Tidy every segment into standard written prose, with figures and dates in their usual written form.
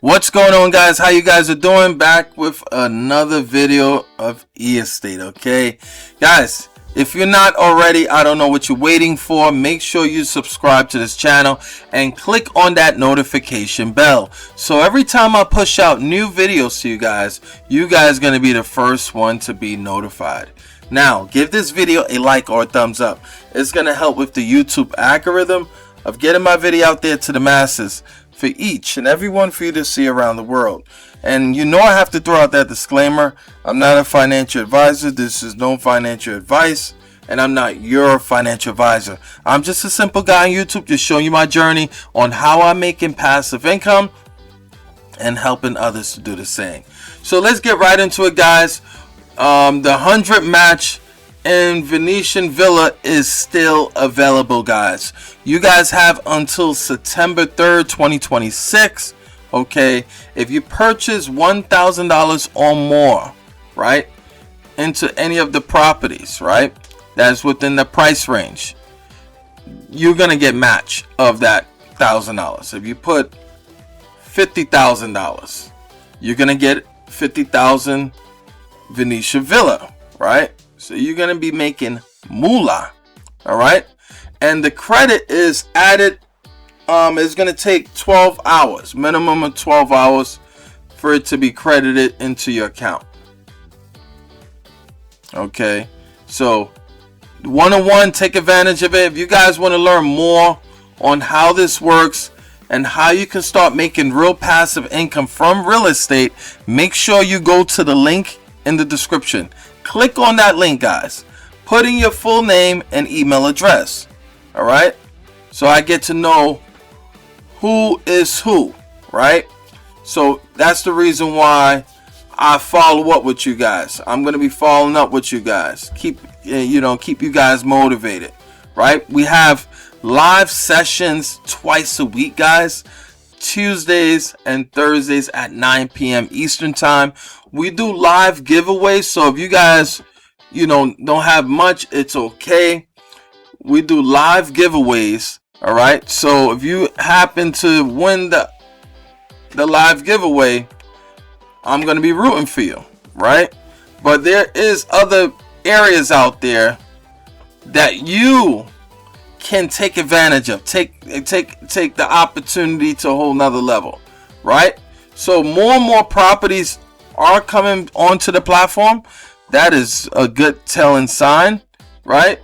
What's going on, guys? How you guys are doing? Back with another video of e-estate. Okay, guys, if you're not already, I don't know what you're waiting for. Make sure you subscribe to this channel and click on that notification bell, so every time I push out new videos to you guys are going to be the first one to be notified. Now, give this video a like or a thumbs up. It's going to help with the YouTube algorithm of getting my video out there to the masses, for each and every one for you to see around the world. And you know I have to throw out that disclaimer. I'm not a financial advisor. This is no financial advice, and I'm not your financial advisor. I'm just a simple guy on YouTube just showing you my journey on how I'm making passive income and helping others to do the same. So let's get right into it, guys. The 100 match in Venetian Villa is still available, guys. You guys have until September 3rd, 2026. Okay, if you purchase $1,000 or more, right, into any of the properties, right, that's within the price range, you're gonna get match of that $1,000. If you put $50,000, you're gonna get 50,000 Venetian Villa, right? So you're going to be making moolah, all right? And the credit is added, it's going to take 12 hours, minimum of 12 hours for it to be credited into your account. Okay, so 101, take advantage of it. If you guys want to learn more on how this works and how you can start making real passive income from real estate, make sure you go to the link in the description. Click on that link, guys. Put in your full name and email address. All right, so I get to know who is who, right? So that's the reason why I follow up with you guys. I'm going to be following up with you guys. Keep you guys motivated, right? We have live sessions twice a week, guys. Tuesdays and Thursdays at 9 p.m. Eastern time. We do live giveaways, so if you guys don't have much, it's okay. We do live giveaways, all right? So if you happen to win the live giveaway, I'm going to be rooting for you, right? But there is other areas out there that you can take advantage of. Take the opportunity to a whole nother level, right? So more and more properties are coming onto the platform. That is a good telling sign, right?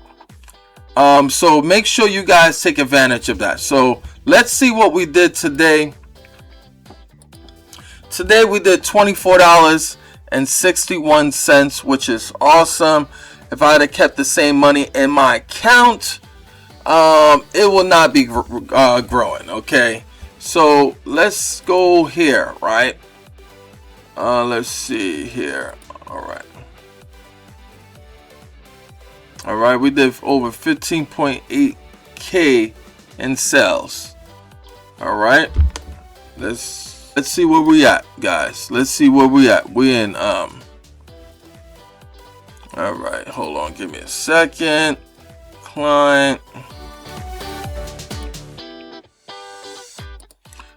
So make sure you guys take advantage of that. So let's see what we did today. Today we did $24.61, which is awesome. If I had kept the same money in my account, it will not be growing. Okay, so let's go here, right? Let's see here. All right, we did over 15.8k in sales. All right, let's see where we at, guys. Let's see where we at. We in all right, hold on, give me a second. Client.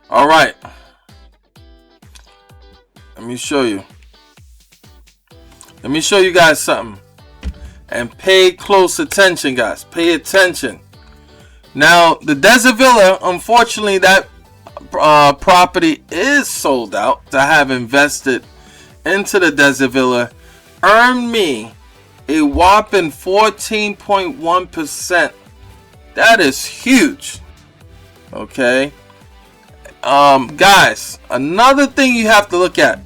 All right, let me show you guys something, and pay close attention, guys. Pay attention. Now, the Desert Villa, unfortunately, that property is sold out. I have invested into the Desert Villa, earned me a whopping 14.1%. That is huge. Okay, guys, another thing you have to look at.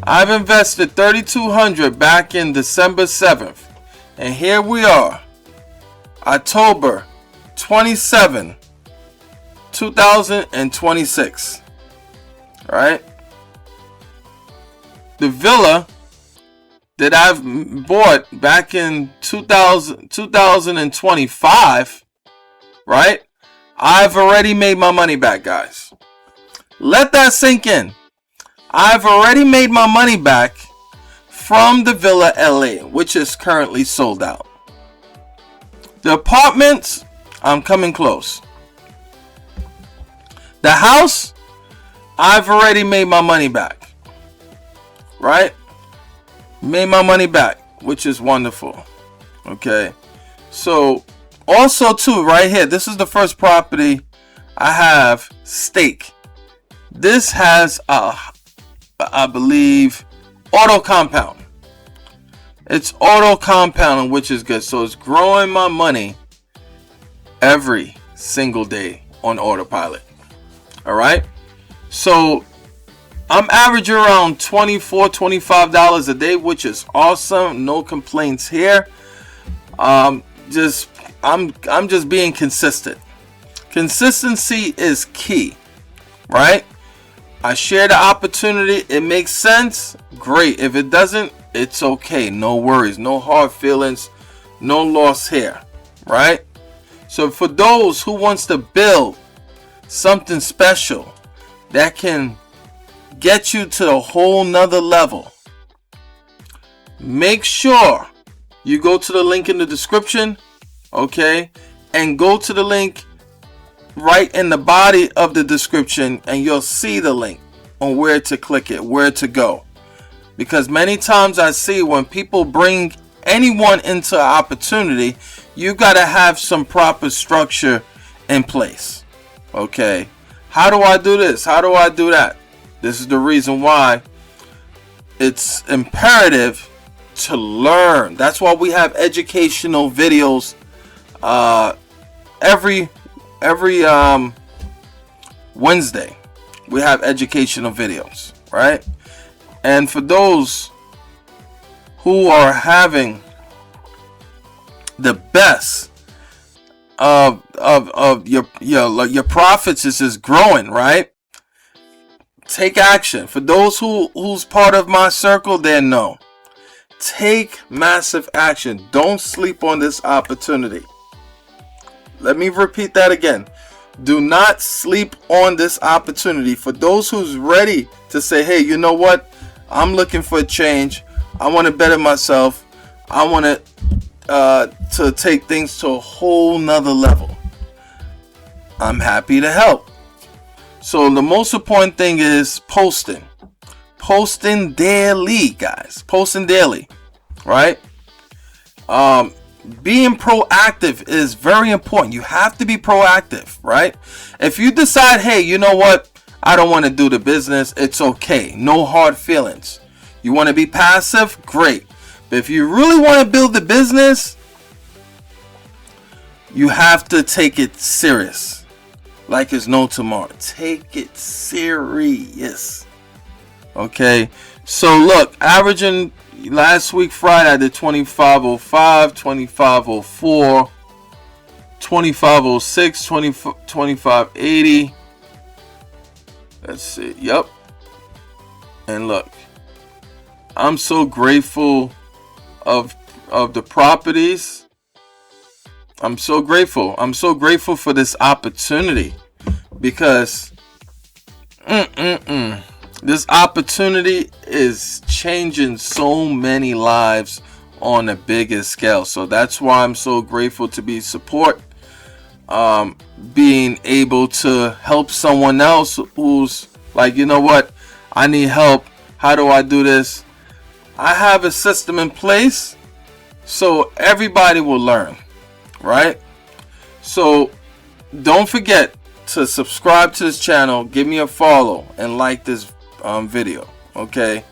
I've invested $3,200 back in December 7th, and here we are, October 27, 2026. All right, the villa that I've bought back in 2025, right? I've already made my money back, guys. Let that sink in. I've already made my money back from the Villa LA, which is currently sold out. The apartments, I'm coming close. The house, I've already made my money back, right? Made my money back, which is wonderful. Okay, so also too, right here, this is the first property I have, stake. This has I believe auto compound. It's auto compounding, which is good. So it's growing my money every single day on autopilot. All right, so I'm averaging around $24-25 a day, which is awesome. No complaints here. I'm just being consistent. Consistency is key, right? I share the opportunity. It makes sense. Great. If it doesn't, it's okay. No worries. No hard feelings. No loss here, right? So for those who wants to build something special that can get you to a whole nother level, make sure you go to the link in the description, okay, and go to the link right in the body of the description, and you'll see the link on where to click it, where to go. Because many times I see when people bring anyone into an opportunity, you got to have some proper structure in place. Okay, how do I do this? How do I do that? This is the reason why it's imperative to learn. That's why we have educational videos every Wednesday. We have educational videos, right? And for those who are having the best of your profits is just growing, right? Take action. For those who's part of my circle, they know. Take massive action. Don't sleep on this opportunity. Let me repeat that again. Do not sleep on this opportunity. For those who's ready to say, hey, you know what? I'm looking for a change. I want to better myself. I want to take things to a whole nother level. I'm happy to help. So the most important thing is posting. Posting daily, guys. Posting daily, right? Being proactive is very important. You have to be proactive, right? If you decide, hey, you know what? I don't want to do the business. It's okay. No hard feelings. You want to be passive? Great. But if you really want to build the business, you have to take it serious. Like it's no tomorrow. Take it serious. Okay. So look, averaging last week Friday I did 2505, 2504, 2506, 2580. Let's see. Yep. And look, I'm so grateful of the properties. I'm so grateful. I'm so grateful for this opportunity because this opportunity is changing so many lives on a bigger scale. So that's why I'm so grateful to be support, being able to help someone else who's like, you know what, I need help. How do I do this? I have a system in place so everybody will learn, right? So don't forget to subscribe to this channel, give me a follow, and like this video, okay?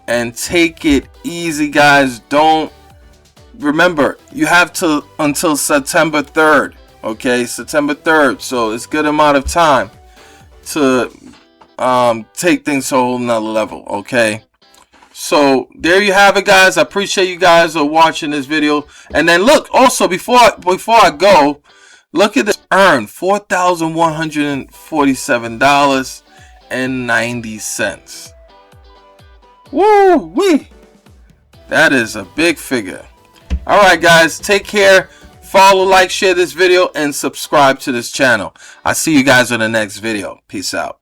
And take it easy, guys. Don't remember, you have to until September 3rd, okay? September 3rd, so it's a good amount of time to take things to a whole nother level, okay? So there you have it, guys. I appreciate you guys are watching this video. And then look, also before I go, look at this. Earn $4,147.90. Woo wee! That is a big figure. All right, guys, take care. Follow, like, share this video, and subscribe to this channel. I'll see you guys on the next video. Peace out.